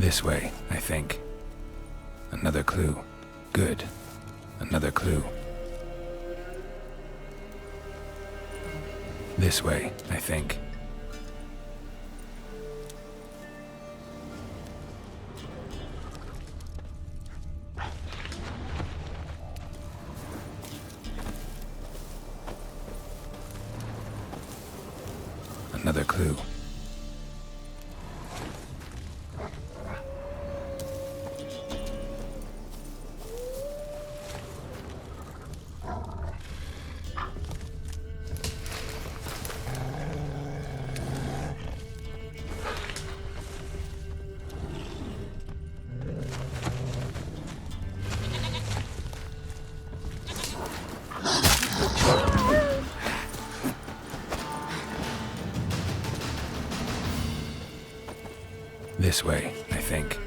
This way, I think. Another clue. Good. Another clue. This way, I think. Another clue. This way, I think.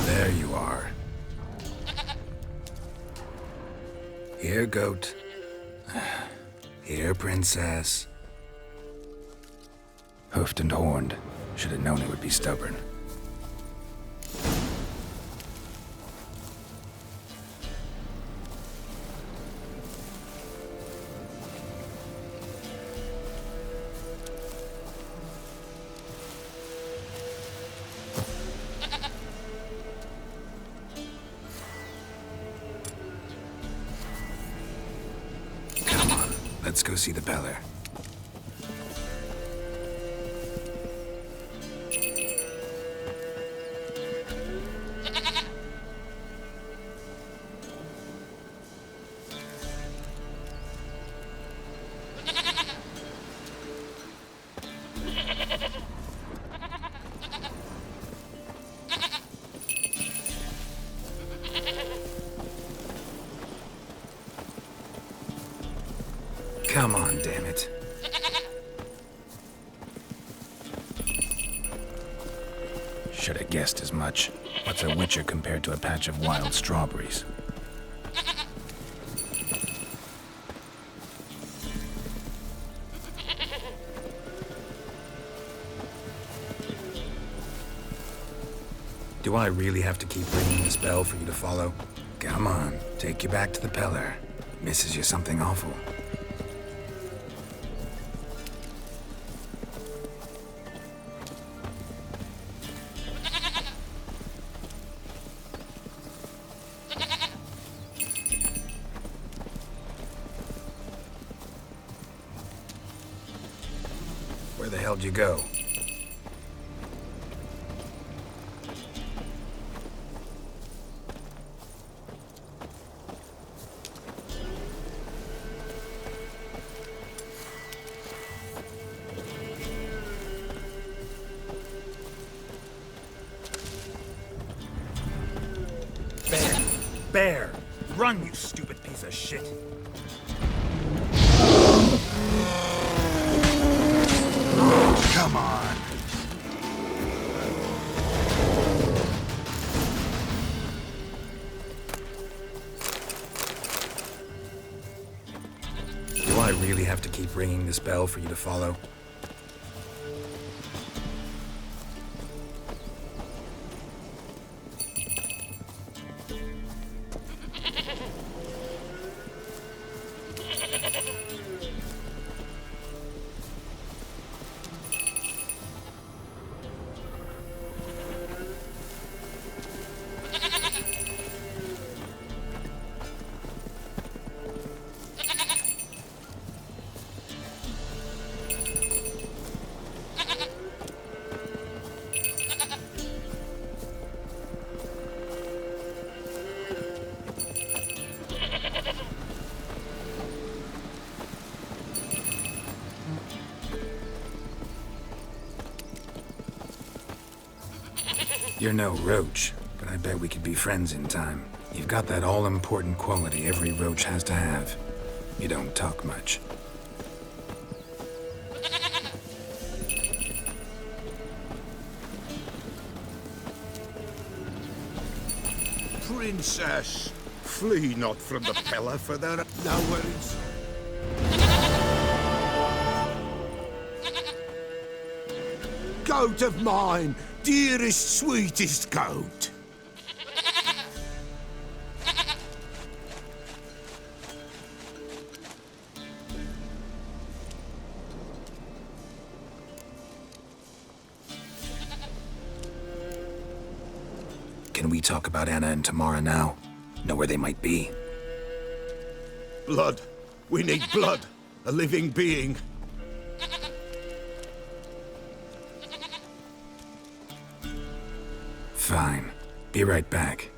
There you are. Here, goat. Here, princess. Hoofed and horned. Should have known it would be stubborn. Let's go see the Beller. Come on, damn it. Should have guessed as much. What's a witcher compared to a patch of wild strawberries? Do I really have to keep ringing this bell for you to follow? Come on, take you back to the Peller. Misses you something awful. Where the hell'd you go? Bear! Run, you stupid piece of shit! Come on! Do I really have to keep ringing this bell for you to follow? You're no roach, but I bet we could be friends in time. You've got that all-important quality every roach has to have. You don't talk much. Princess, flee not from the pillar, for there are no words. Goat of mine, dearest, sweetest goat. Can we talk about Anna and Tamara now? Know where they might be? Blood. We need blood. A living being. Fine. Be right back.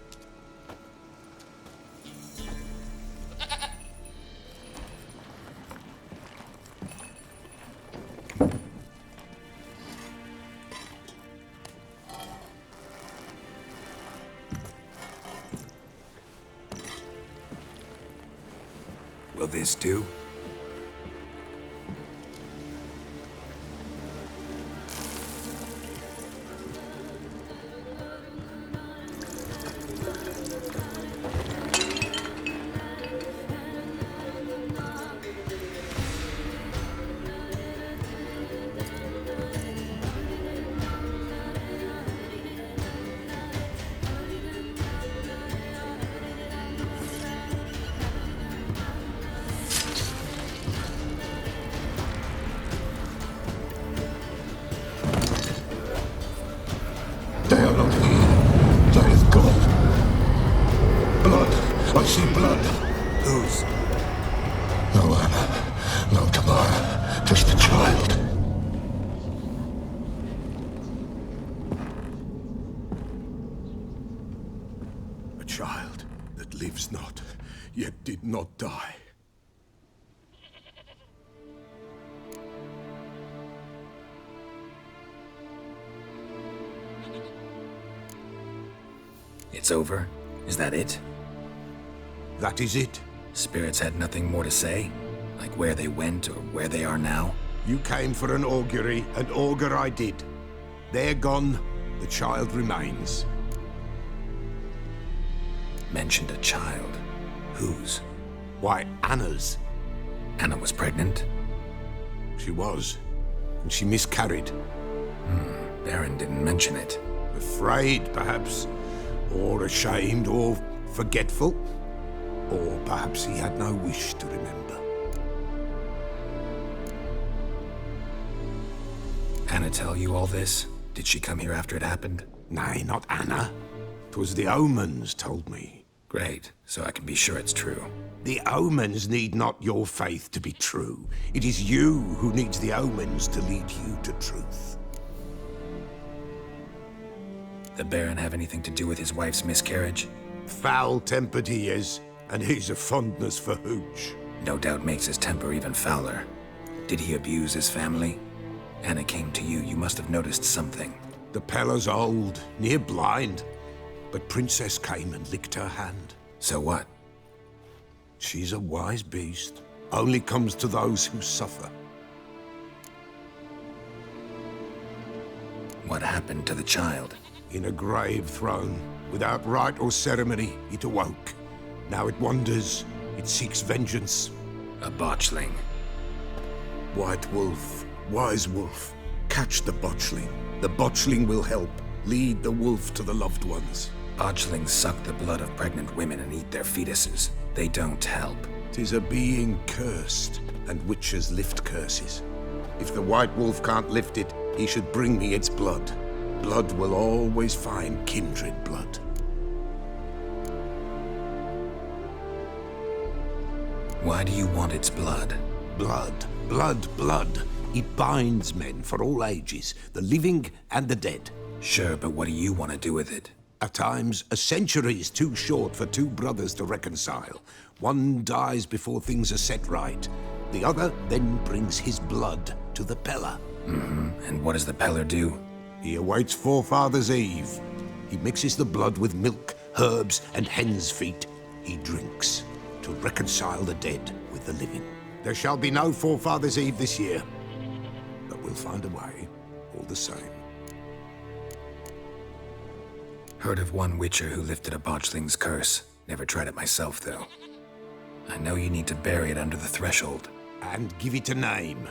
Will this do? They are not here. They is gone. Blood. I see blood. Whose? No Anna. No Tamara. Just the child. A child that lives not, yet did not die. It's over? Is that it? That is it. Spirits had nothing more to say? Like where they went or where they are now? You came for an augury, and augur I did. They're gone, the child remains. Mentioned a child. Whose? Why, Anna's. Anna was pregnant? She was, and she miscarried. Baron didn't mention it. Afraid, perhaps, or ashamed, or forgetful. Or perhaps he had no wish to remember. Anna tell you all this? Did she come here after it happened? Nay, not Anna. 'Twas the omens told me. Great, so I can be sure it's true. The omens need not your faith to be true. It is you who needs the omens to lead you to truth. The Baron have anything to do with his wife's miscarriage? Foul-tempered he is, and he's a fondness for hooch. No doubt makes his temper even fouler. Did he abuse his family? Anna came to you, you must have noticed something. The Pella's old, near blind, but Princess came and licked her hand. So what? She's a wise beast. Only comes to those who suffer. What happened to the child? In a grave thrown, without rite or ceremony, it awoke. Now it wanders, it seeks vengeance. A botchling. White wolf, wise wolf, catch the botchling. The botchling will help, lead the wolf to the loved ones. Botchlings suck the blood of pregnant women and eat their fetuses. They don't help. 'Tis a being cursed, and witches lift curses. If the white wolf can't lift it, he should bring me its blood. Blood will always find kindred blood. Why do you want its blood? Blood, blood, blood. It binds men for all ages, the living and the dead. Sure, but what do you want to do with it? At times, a century is too short for two brothers to reconcile. One dies before things are set right. The other then brings his blood to the Pella. And what does the Peller do? He awaits Forefathers' Eve. He mixes the blood with milk, herbs, and hen's feet. He drinks to reconcile the dead with the living. There shall be no Forefathers' Eve this year, but we'll find a way, all the same. Heard of one witcher who lifted a botchling's curse. Never tried it myself, though. I know you need to bury it under the threshold. And give it a name.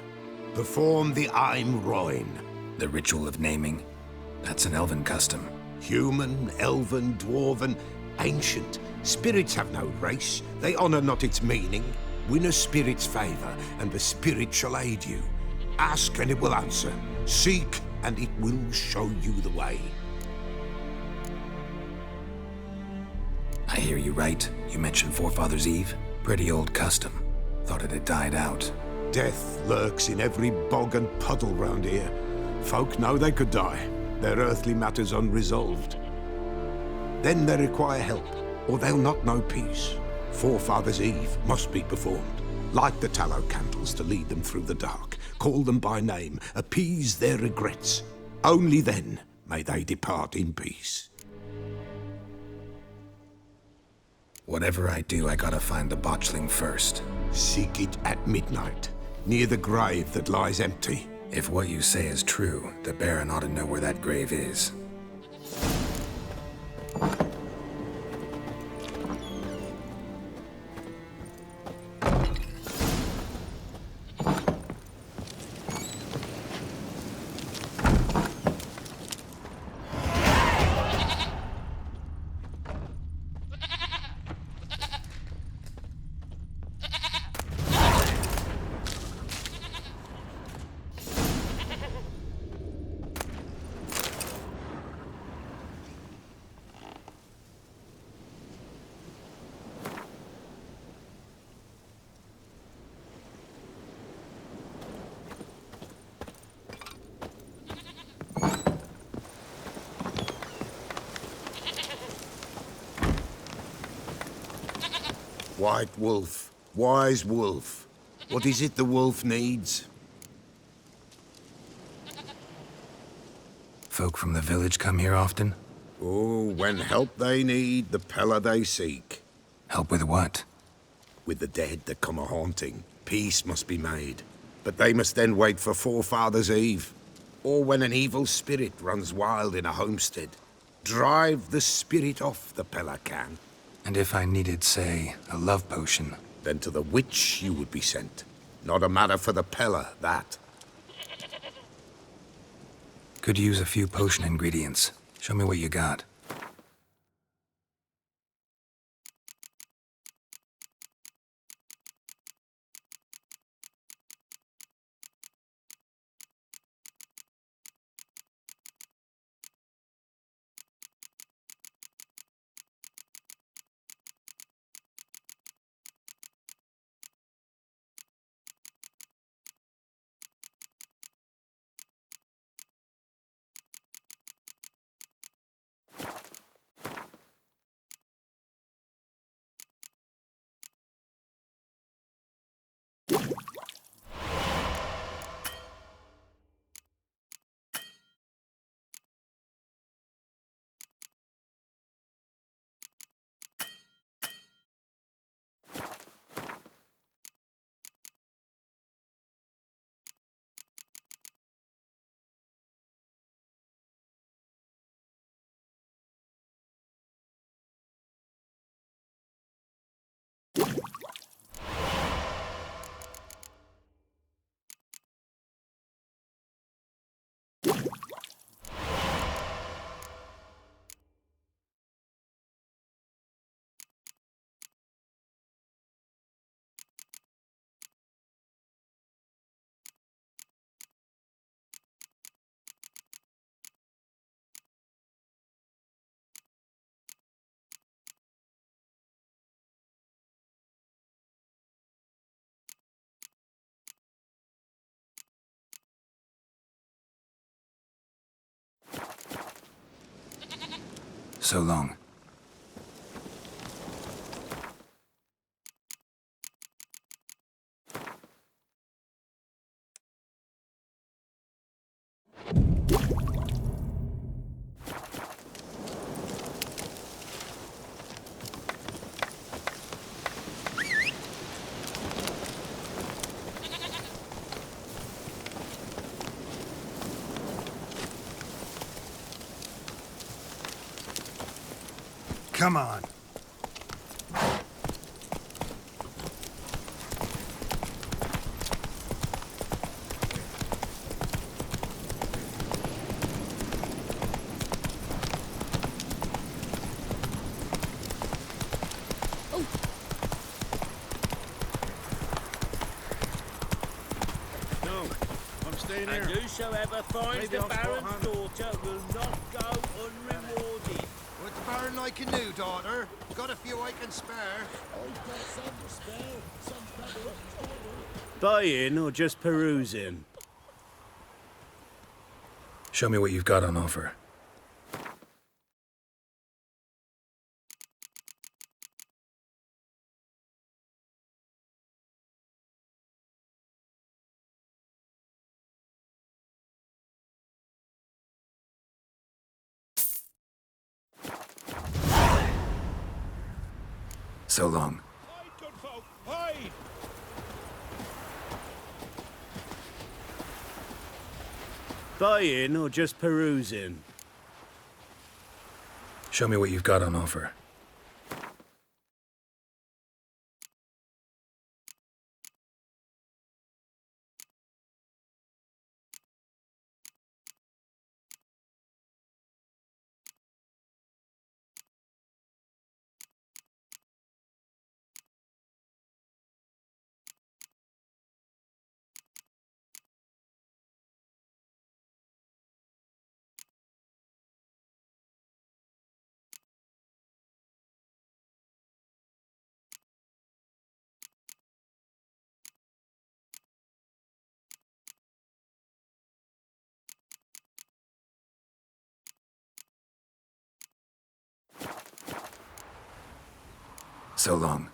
Perform the Aim Roin. The ritual of naming? That's an elven custom. Human, elven, dwarven, ancient. Spirits have no race. They honor not its meaning. Win a spirit's favor, and the spirit shall aid you. Ask, and it will answer. Seek, and it will show you the way. I hear you right. You mentioned Forefathers' Eve? Pretty old custom. Thought it had died out. Death lurks in every bog and puddle round here. Folk know they could die, their earthly matters unresolved. Then they require help, or they'll not know peace. Forefathers' Eve must be performed. Light the tallow candles to lead them through the dark. Call them by name, appease their regrets. Only then may they depart in peace. Whatever I do, I gotta find the botchling first. Seek it at midnight, near the grave that lies empty. If what you say is true, the Baron ought to know where that grave is. White wolf, wise wolf. What is it the wolf needs? Folk from the village come here often? Oh, when help they need, the Pella they seek. Help with what? With the dead that come a-haunting, peace must be made. But they must then wait for Forefathers' Eve. Or when an evil spirit runs wild in a homestead. Drive the spirit off, the Pella can. And if I needed, say, a love potion? Then to the witch you would be sent. Not a matter for the Pella, that. Could use a few potion ingredients. Show me what you got. So long. Come on. And whosoever finds the Baron's daughter will not go unrewarded. What's the Baron like in new, daughter? Got a few I can spare. Buying or just perusing? Show me what you've got on offer. So long. Hide, good folk, hide! Buying or just perusing? Show me what you've got on offer. So long.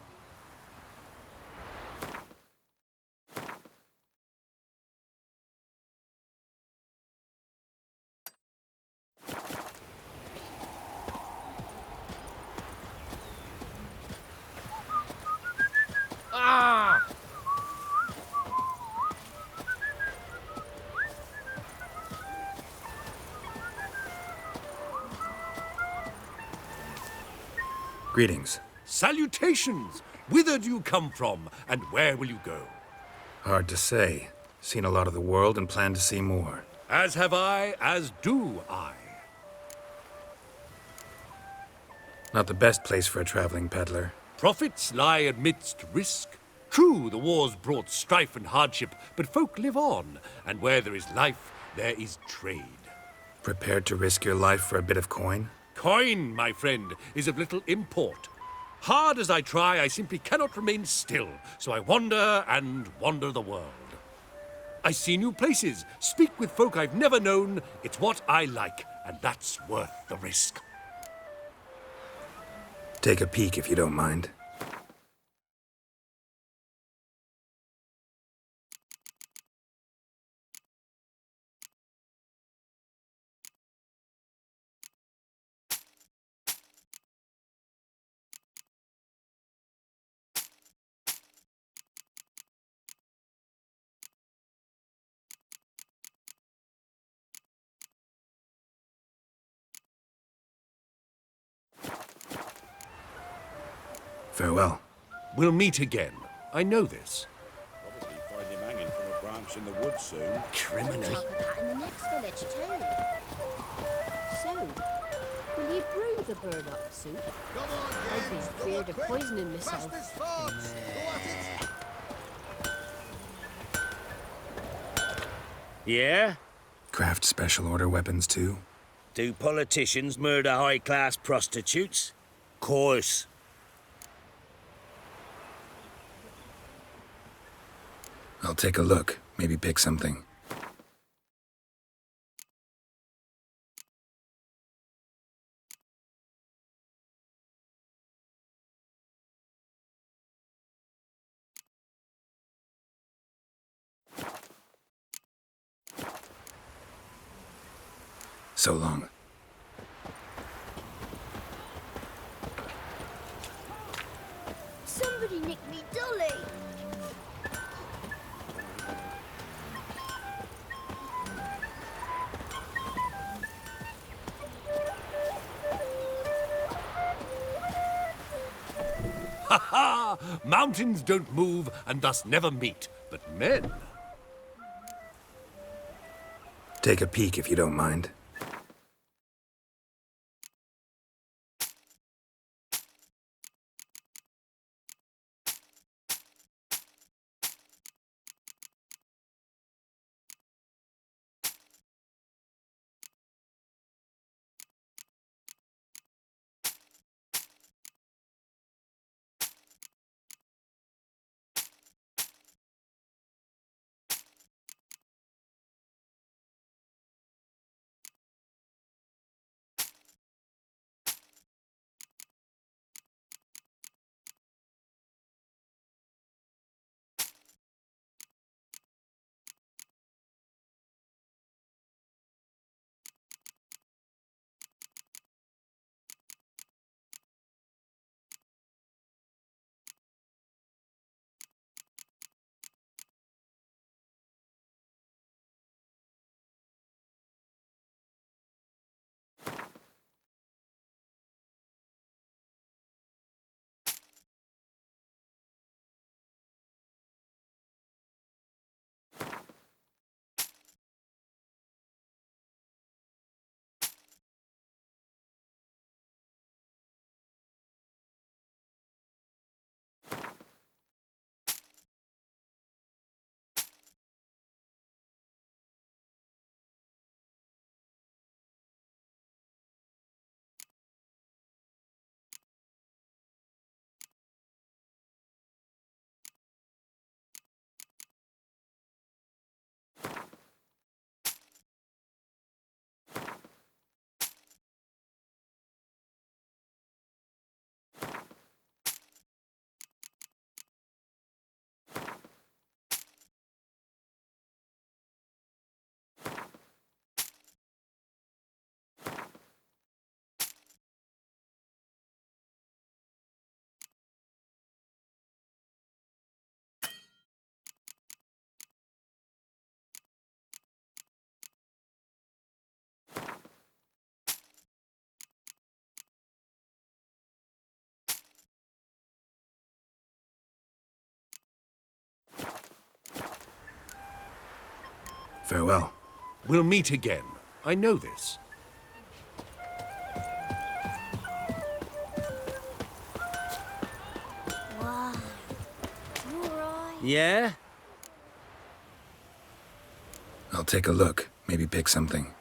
Greetings. Salutations! Whither do you come from, and where will you go? Hard to say. Seen a lot of the world and plan to see more. As have I, as do I. Not the best place for a traveling peddler. Profits lie amidst risk. True, the war's brought strife and hardship, but folk live on, and where there is life, there is trade. Prepared to risk your life for a bit of coin? Coin, my friend, is of little import. Hard as I try, I simply cannot remain still, so I wander and wander the world. I see new places, speak with folk I've never known. It's what I like, and that's worth the risk. Take a peek if you don't mind. Farewell. We'll meet again. I know this. Probably find him hanging from a branch in the woods soon. Criminy. Talk of that in the next village too. So, will you brew the burlap soup? I'd be feared of poisoning myself. Yeah? Craft special order weapons too? Do politicians murder high-class prostitutes? Course. I'll take a look. Maybe pick something. So long. Somebody nicked me dolly! Ha ha! Mountains don't move and thus never meet, but men. Take a peek if you don't mind. Farewell. We'll meet again. I know this. Wow. You alright? Yeah? I'll take a look. Maybe pick something.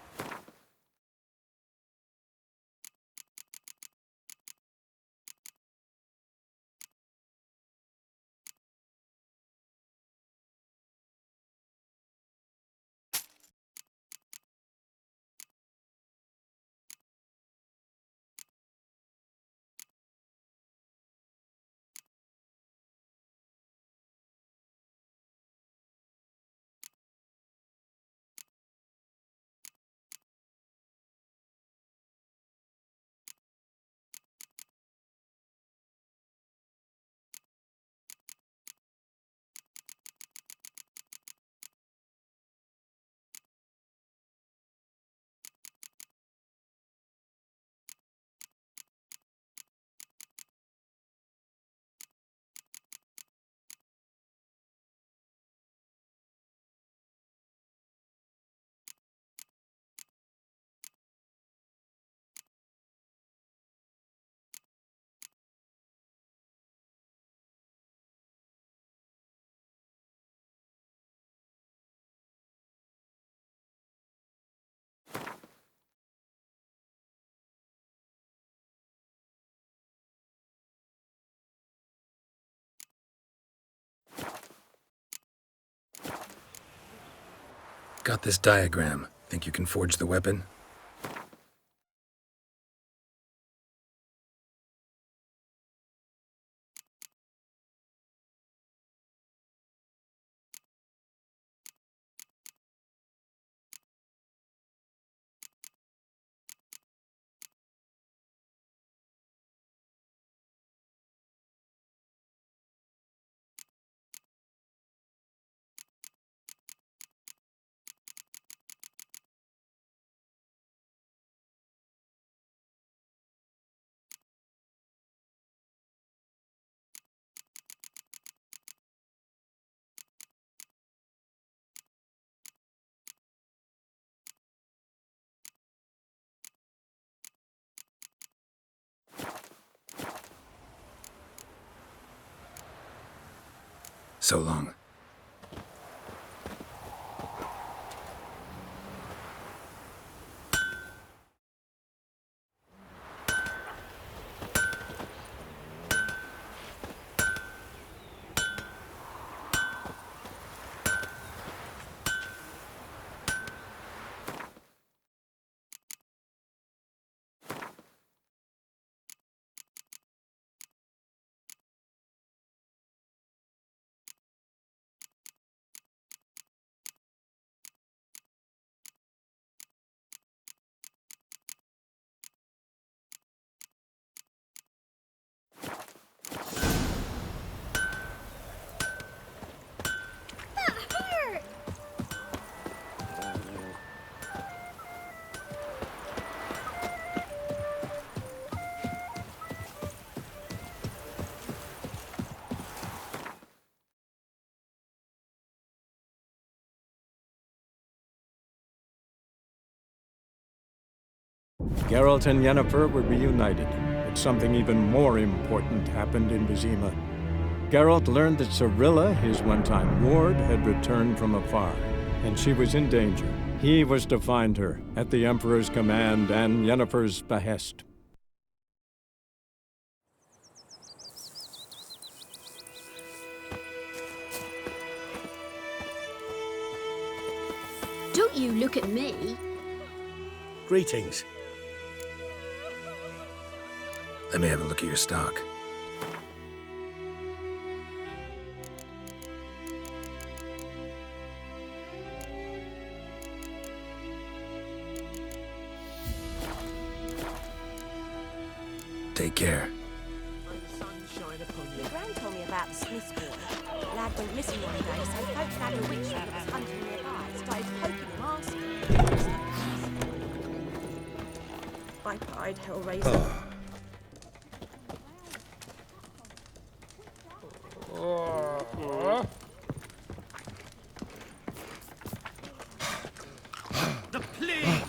Got this diagram. Think you can forge the weapon? So long. Geralt and Yennefer were reunited, but something even more important happened in Vizima. Geralt learned that Cirilla, his one-time ward, had returned from afar, and she was in danger. He was to find her, at the Emperor's command and Yennefer's behest. Don't you look at me. Greetings. Let me have a look at your stock. Take care. Your gran told me about the Smith's boy. Lad went missing one day, so folk found a witch that was hunting nearby. Started poking him, asking. Biped Hellraiser. The plague!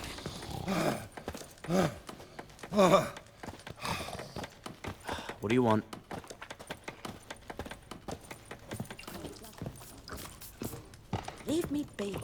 What do you want? Leave me be.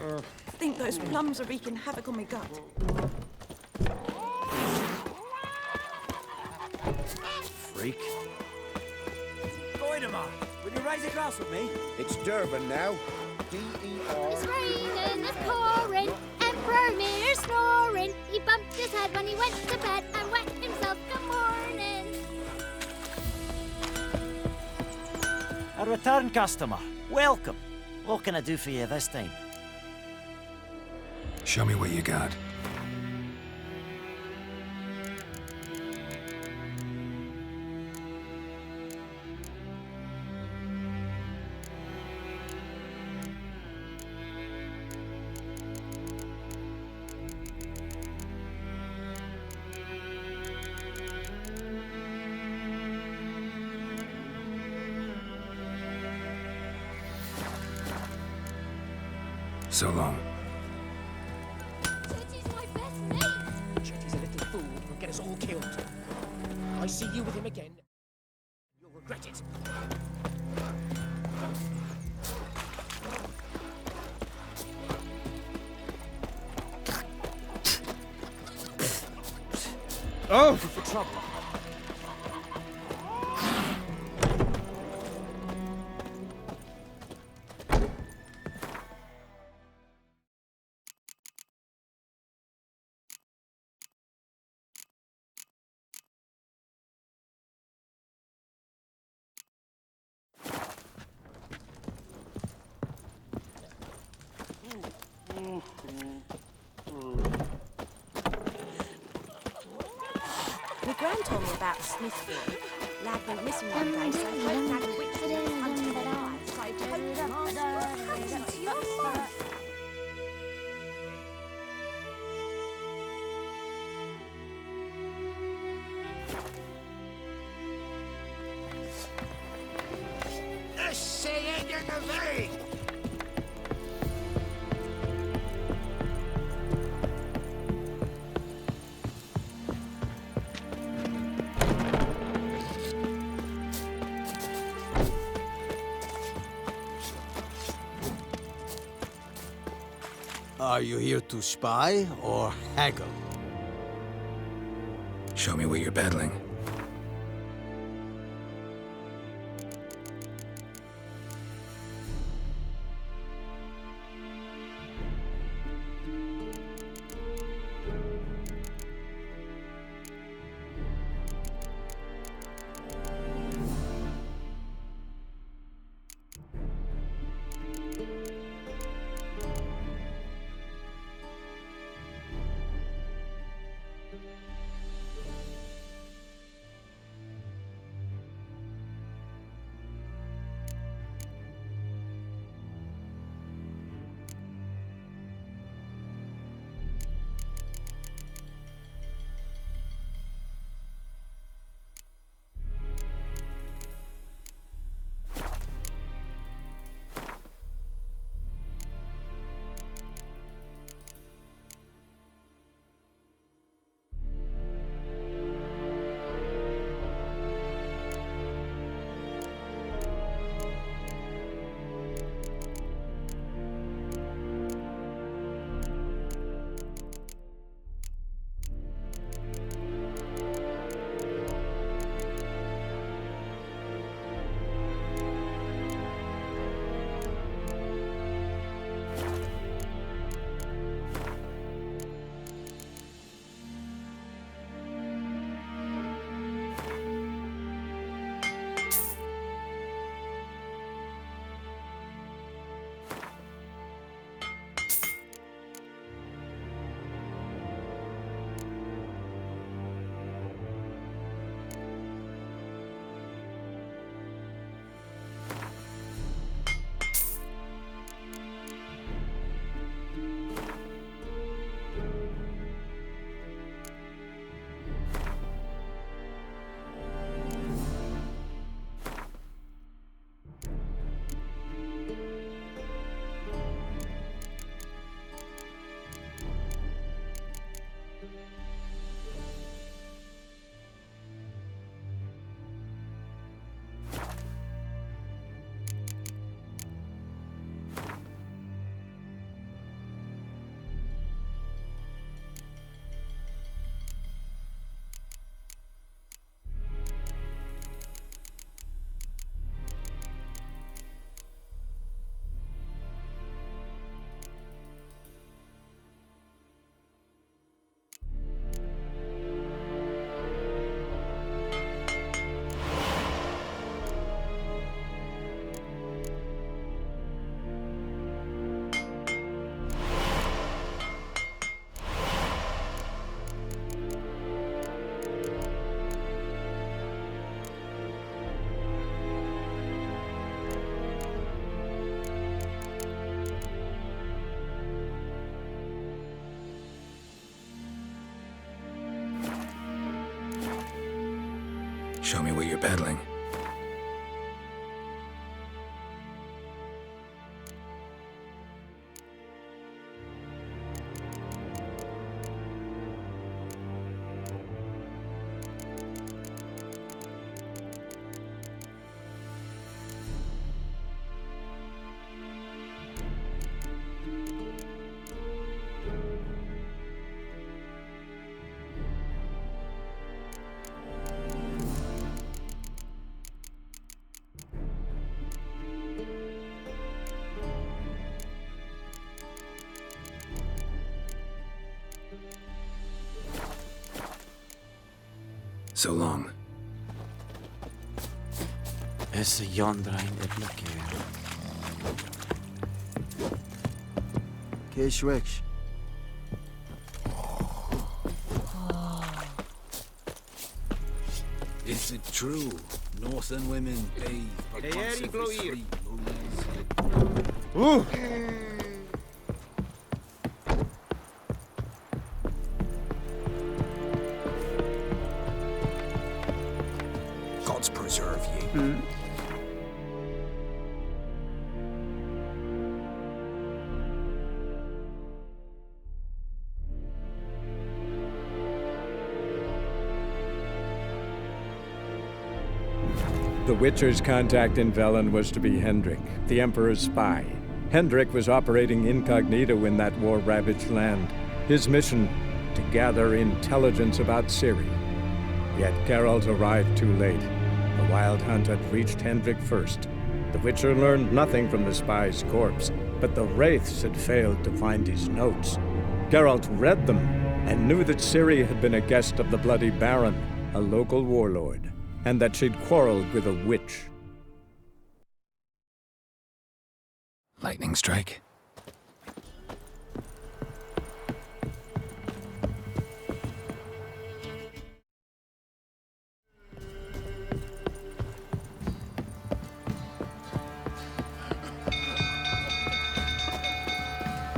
I think those plums are wreaking havoc on my gut. Freak. Voidemar, will you raise a glass with me? It's Durban now. D-E-R. It's raining, it's pouring, Emperor Mirror snoring. He bumped his head when he went to bed and wet himself. Good morning. A return customer. Welcome. What can I do for you this time? Show me what you got. So long. Tooty's my best mate. Chetty's a little fool who'll get us all killed. I see you with him again. You'll regret it. Oh! For trouble. My gran told me about the Smith's boy. Lad went missing one day, so folk had a witch that was hunting their lives. So poking him asked, what happened to your son? Are you here to spy or haggle? Show me what you're peddling. Show me what you're peddling. So long. Esse Yondrain et Laquer. Geschwätz. Is it true? Northern women bathe but Hey, once Eddie, every blow here. 3 moons. Ooh! Gods preserve ye. The Witcher's contact in Velen was to be Hendrik, the Emperor's spy. Hendrik was operating incognito in that war-ravaged land. His mission, to gather intelligence about Ciri. Yet Geralt arrived too late. The Wild Hunt had reached Hendrik first. The Witcher learned nothing from the spy's corpse, but the Wraiths had failed to find his notes. Geralt read them and knew that Ciri had been a guest of the Bloody Baron, a local warlord, and that she'd quarreled with a witch. Lightning strike.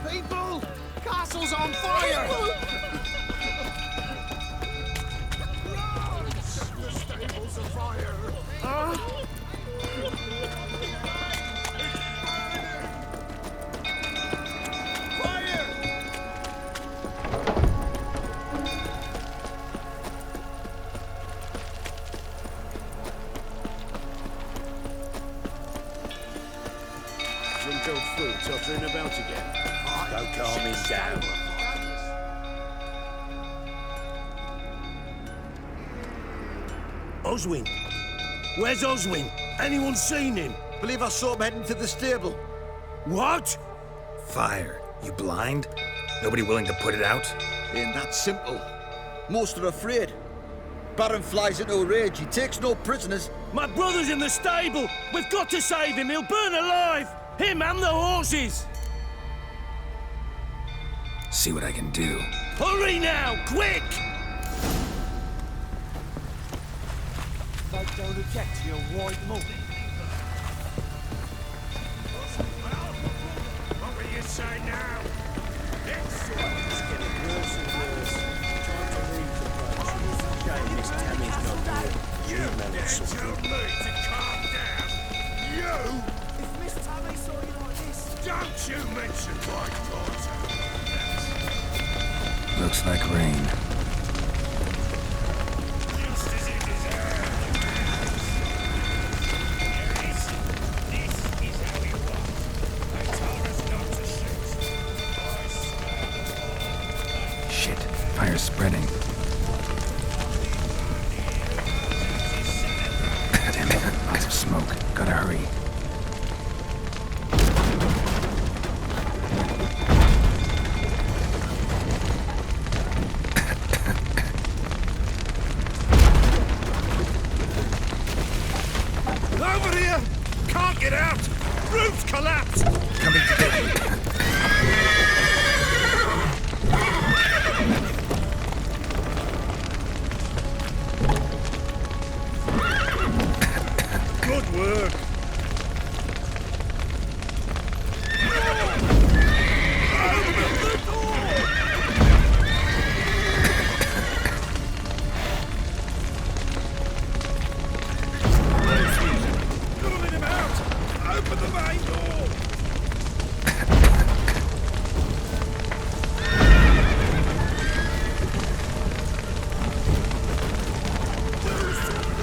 People! Castle's on fire! The stable's afire! Wrinkled foot tottering about again. Don't calm him down. Oswin! Where's Oswin? Anyone seen him? Believe I saw him heading to the stable. What? Fire. You blind? Nobody willing to put it out? Ain't that simple. Most are afraid. Baron flies into a rage. He takes no prisoners. My brother's in the stable! We've got to save him! He'll burn alive! Him and the horses! See what I can do. Hurry now! Quick! Folk don't object to your wide move. What will you say now? It's getting worse and worse. Time to leave the place. Shame Miss Tammy's not here. You managed something. You need to calm down. You? If Miss Tammy saw you like this... Don't you mention my daughter. Looks like rain. Just as it deserves. This is how you want. They told us not to shoot. Shit. Fire's spreading. Damn it. Lots of smoke. Gotta hurry. Over here! Can't get out! Roof's collapsed! Coming to get you. Good work! Pulling him out! Open the main door! Do something!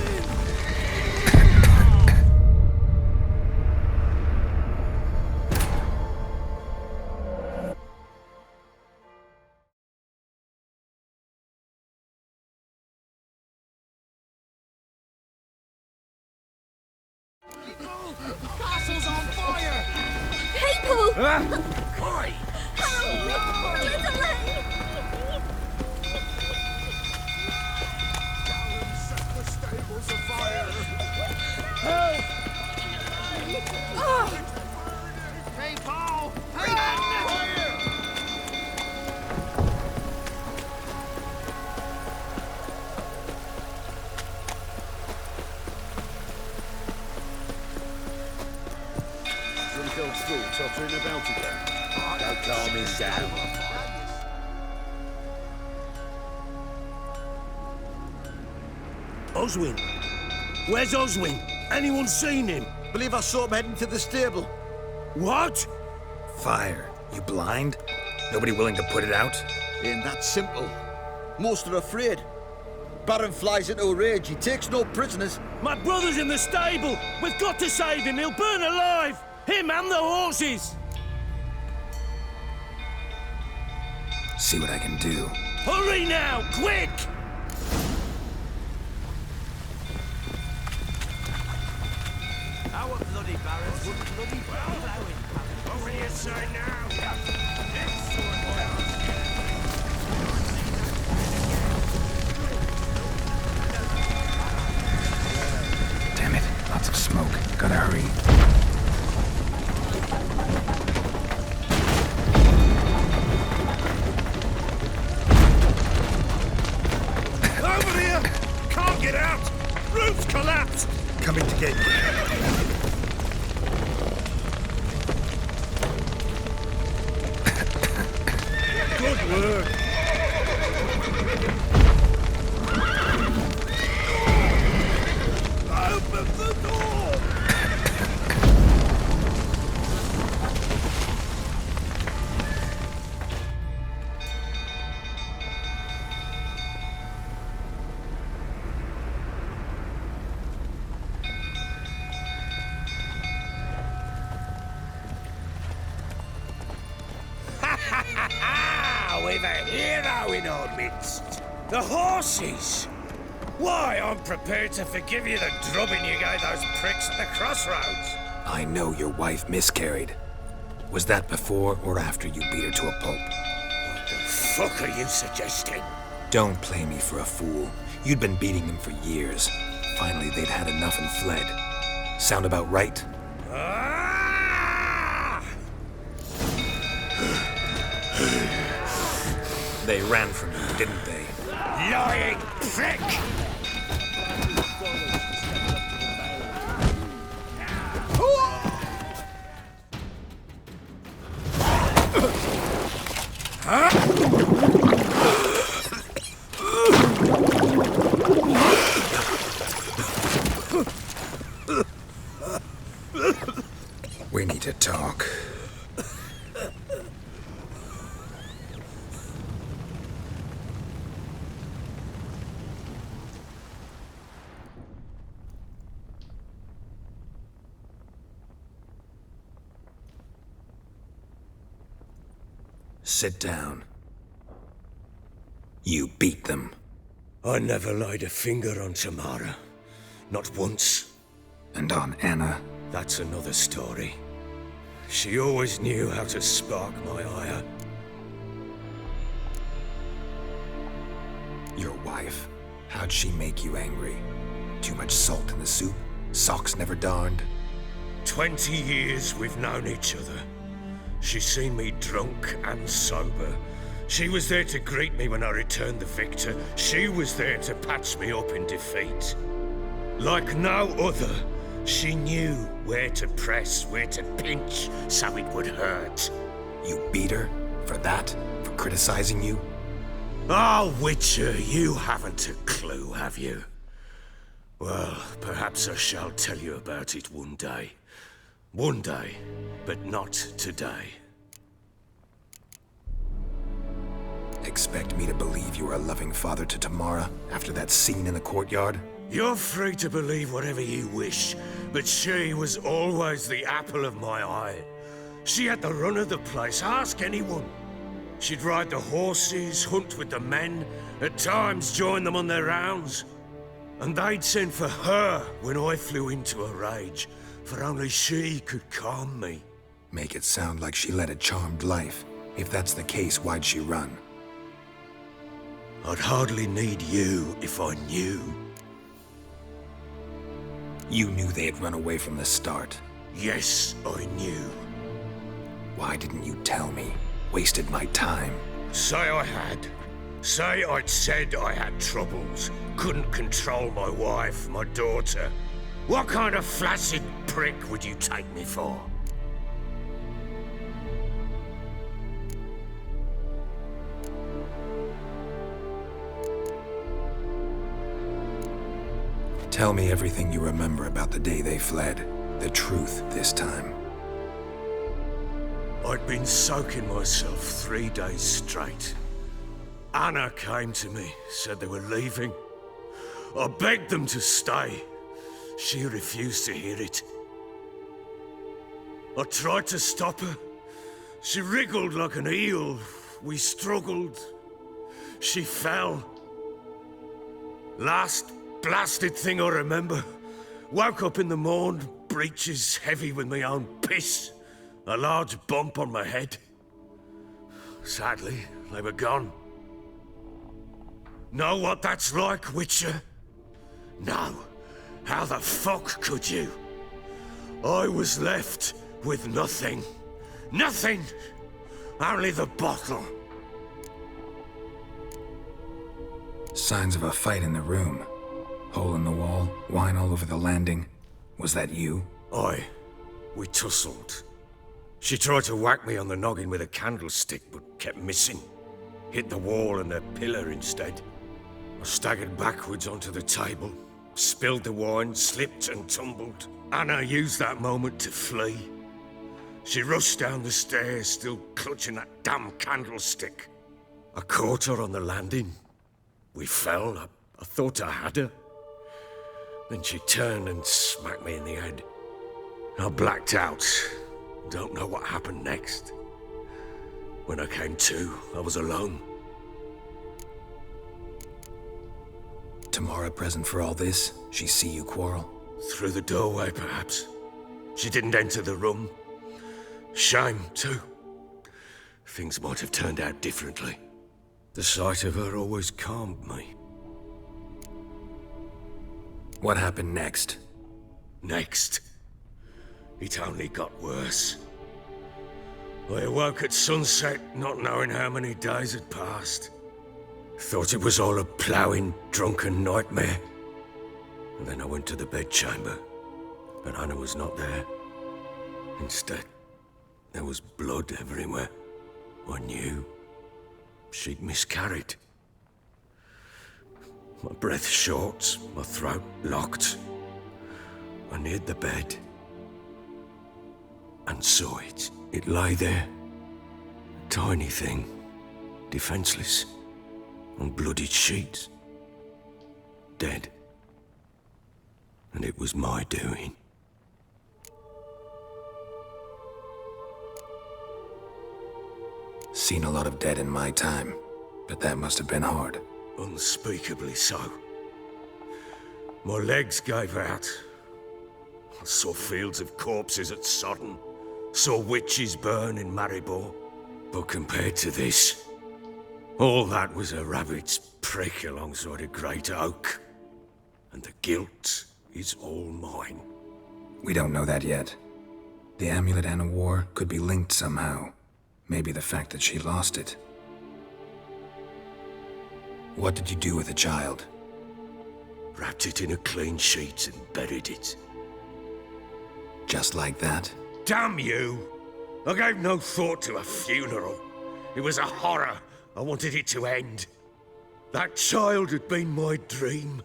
Castle's on fire! People! Oi! Help! Get away! Baron set the stables afire! Help! Hey, Paul! Hey, Paul! old fool tottering about again. Don't calm him down. Oswin? Where's Oswin? Anyone seen him? Believe I saw him heading to the stable. What? Fire. You blind? Nobody willing to put it out? Ain't that simple. Most are afraid. Baron flies into a rage. He takes no prisoners. My brother's in the stable. We've got to save him. He'll burn alive. Him and the horses. See what I can do. Hurry now, quick! Our bloody barons wouldn't bloody well allow it. Over your side now. Damn it. Lots of smoke. Gotta hurry. Over here! Can't get out! Roof's collapsed! Coming to get you. Good work! Open the door! We've a hero in our midst. The horses! Why, I'm prepared to forgive you the drubbing you gave those pricks at the crossroads. I know your wife miscarried. Was that before or after you beat her to a pulp? What the fuck are you suggesting? Don't play me for a fool. You'd been beating them for years. Finally, they'd had enough and fled. Sound about right? Ah! They ran from you, didn't they? Lying prick! We need to talk. Sit down. You beat them. I never laid a finger on Tamara. Not once. And on Anna. That's another story. She always knew how to spark my ire. Your wife. How'd she make you angry? Too much salt in the soup? Socks never darned? 20 years we've known each other. She's seen me drunk and sober. She was there to greet me when I returned the victor. She was there to patch me up in defeat. Like no other, she knew where to press, where to pinch, so it would hurt. You beat her? For that? For criticizing you? Oh, Witcher, you haven't a clue, have you? Well, perhaps I shall tell you about it one day. One day, but not today. Expect me to believe you are a loving father to Tamara after that scene in the courtyard? You're free to believe whatever you wish, but she was always the apple of my eye. She had the run of the place, ask anyone. She'd ride the horses, hunt with the men, at times join them on their rounds. And they'd send for her when I flew into a rage, for only she could calm me. Make it sound like she led a charmed life. If that's the case, why'd she run? I'd hardly need you if I knew. You knew they had run away from the start. Yes, I knew. Why didn't you tell me? Wasted my time. Say I had. Say I'd said I had troubles. Couldn't control my wife, my daughter. What kind of flaccid prick would you take me for? Tell me everything you remember about the day they fled. The truth this time. I'd been soaking myself 3 days straight. Anna came to me, said they were leaving. I begged them to stay. She refused to hear it. I tried to stop her. She wriggled like an eel. We struggled. She fell. Last blasted thing I remember. Woke up in the morn, breeches heavy with my own piss. A large bump on my head. Sadly, they were gone. Know what that's like, Witcher? No. How the fuck could you? I was left with nothing. Nothing! Only the bottle. Signs of a fight in the room. Hole in the wall, wine all over the landing. Was that you? Aye. We tussled. She tried to whack me on the noggin with a candlestick, but kept missing. Hit the wall and a pillar instead. I staggered backwards onto the table, spilled the wine, slipped and tumbled. Anna used that moment to flee. She rushed down the stairs, still clutching that damn candlestick. I caught her on the landing. We fell. I thought I had her. Then she turned and smacked me in the head. I blacked out. Don't know what happened next. When I came to, I was alone. Tamara present for all this? She see you quarrel? Through the doorway, perhaps. She didn't enter the room. Shame, too. Things might have turned out differently. The sight of her always calmed me. What happened next? Next? It only got worse. I awoke at sunset, not knowing how many days had passed. Thought it was all a ploughing, drunken nightmare. And then I went to the bedchamber, but Anna was not there. Instead, there was blood everywhere. I knew she'd miscarried. My breath short, my throat locked. I neared the bed and saw it. It lay there, a tiny thing, defenseless, on bloodied sheets, dead. And it was my doing. Seen a lot of dead in my time, but that must have been hard. Unspeakably so. My legs gave out. I saw fields of corpses at Sodden. Saw witches burn in Maribor. But compared to this, all that was a rabbit's prick alongside a great oak. And the guilt is all mine. We don't know that yet. The amulet Anna wore could be linked somehow. Maybe the fact that she lost it. What did you do with the child? Wrapped it in a clean sheet and buried it. Just like that? Damn you! I gave no thought to a funeral. It was a horror. I wanted it to end. That child had been my dream.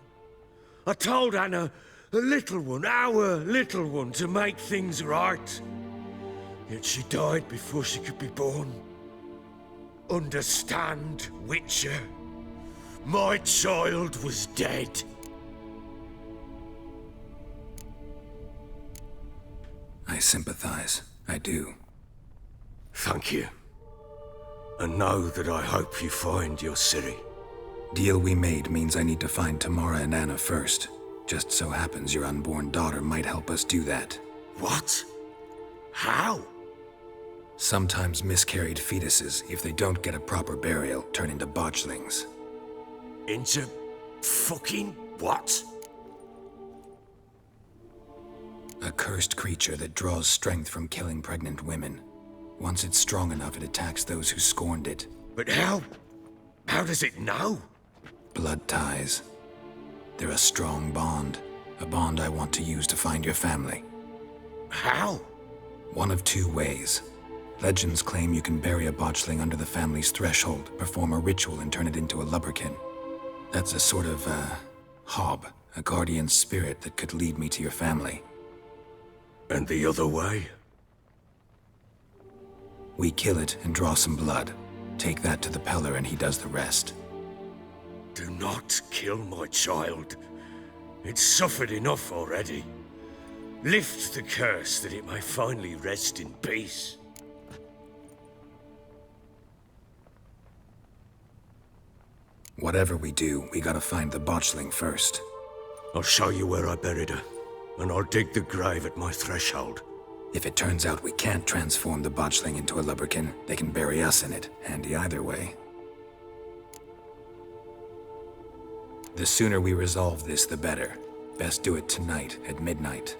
I told Anna, the little one, our little one, to make things right. Yet she died before she could be born. Understand, Witcher? My child was dead. I sympathize. I do. Thank you. And know that I hope you find your Ciri. Deal we made means I need to find Tamara and Anna first. Just so happens your unborn daughter might help us do that. What? How? Sometimes miscarried fetuses, if they don't get a proper burial, turn into botchlings. Into fucking what? A cursed creature that draws strength from killing pregnant women. Once it's strong enough, it attacks those who scorned it. But how? How does it know? Blood ties. They're a strong bond. A bond I want to use to find your family. How? One of two ways. Legends claim you can bury a botchling under the family's threshold, perform a ritual and turn it into a lubberkin. That's a sort of, hob, A guardian spirit that could lead me to your family. And the other way? We kill it and draw some blood. Take that to the Peller and he does the rest. Do not kill my child. It's suffered enough already. Lift the curse that it may finally rest in peace. Whatever we do, we gotta find the botchling first. I'll show you where I buried her, and I'll dig the grave at my threshold. If it turns out we can't transform the botchling into a lubberkin, they can bury us in it. Handy either way. The sooner we resolve this, the better. Best do it tonight, at midnight.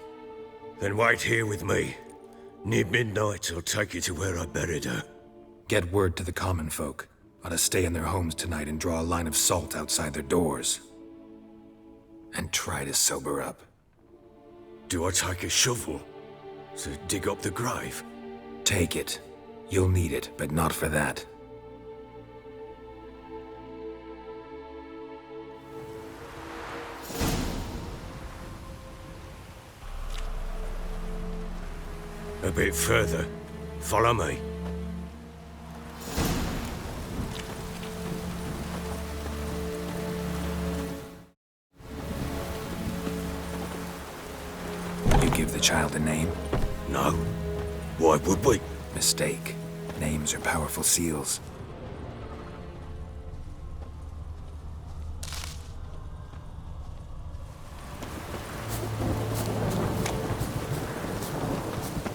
Then wait here with me. Near midnight, I'll take you to where I buried her. Get word to the common folk. Ought to stay in their homes tonight and draw a line of salt outside their doors. And try to sober up. Do I take a shovel to dig up the grave? Take it. You'll need it, but not for that. A bit further. Follow me. You give the child a name? No. Why would we? Mistake. Names are powerful seals.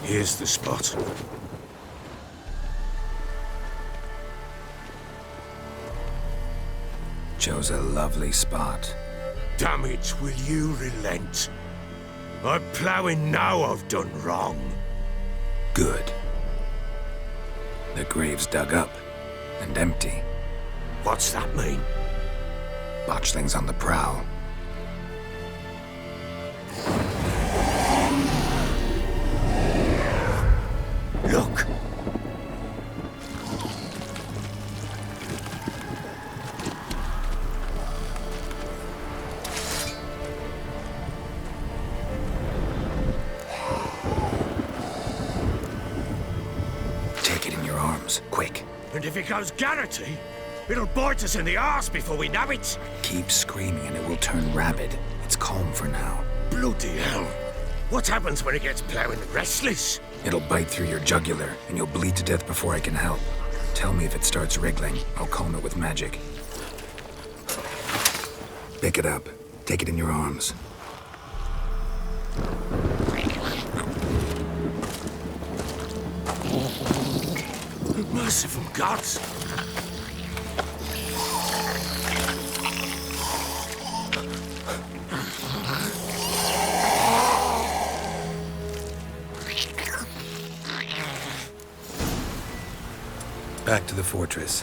Here's the spot. Chose a lovely spot. Damn it, will you relent? I'm ploughing now I've done wrong. Good. The grave's dug up and empty. What's that mean? Botchling's on the prowl. Look! Take it in your arms, quick. And if it goes Garrity, it'll bite us in the arse before we know it. Keep screaming and it will turn rabid. It's calm for now. Bloody hell. What happens when it gets ploughing restless? It'll bite through your jugular, and you'll bleed to death before I can help. Tell me if it starts wriggling. I'll calm it with magic. Pick it up. Take it in your arms. Merciful gods! Back to the fortress.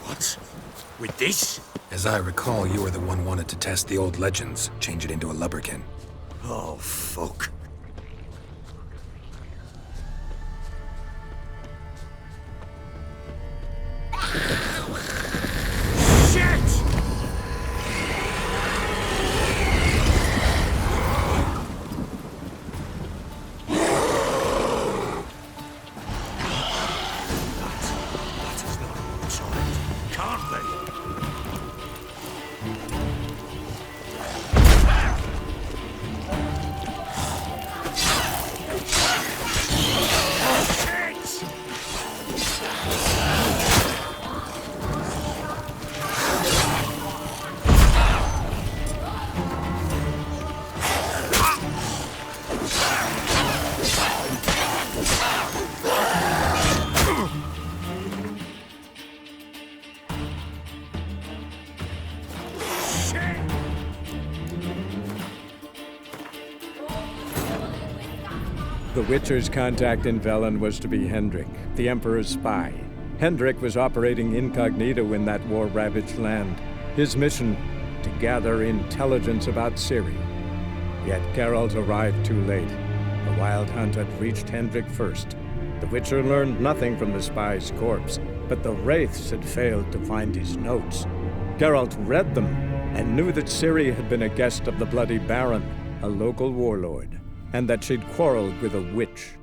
What? With this? As I recall, you were the one wanted to test the old legends, change it into a lubberkin. Oh, fuck. The Witcher's contact in Velen was to be Hendrik, the Emperor's spy. Hendrik was operating incognito in that war-ravaged land. His mission, to gather intelligence about Ciri. Yet Geralt arrived too late. The Wild Hunt had reached Hendrik first. The Witcher learned nothing from the spy's corpse, but the Wraiths had failed to find his notes. Geralt read them and knew that Ciri had been a guest of the Bloody Baron, a local warlord, and that she'd quarreled with a witch.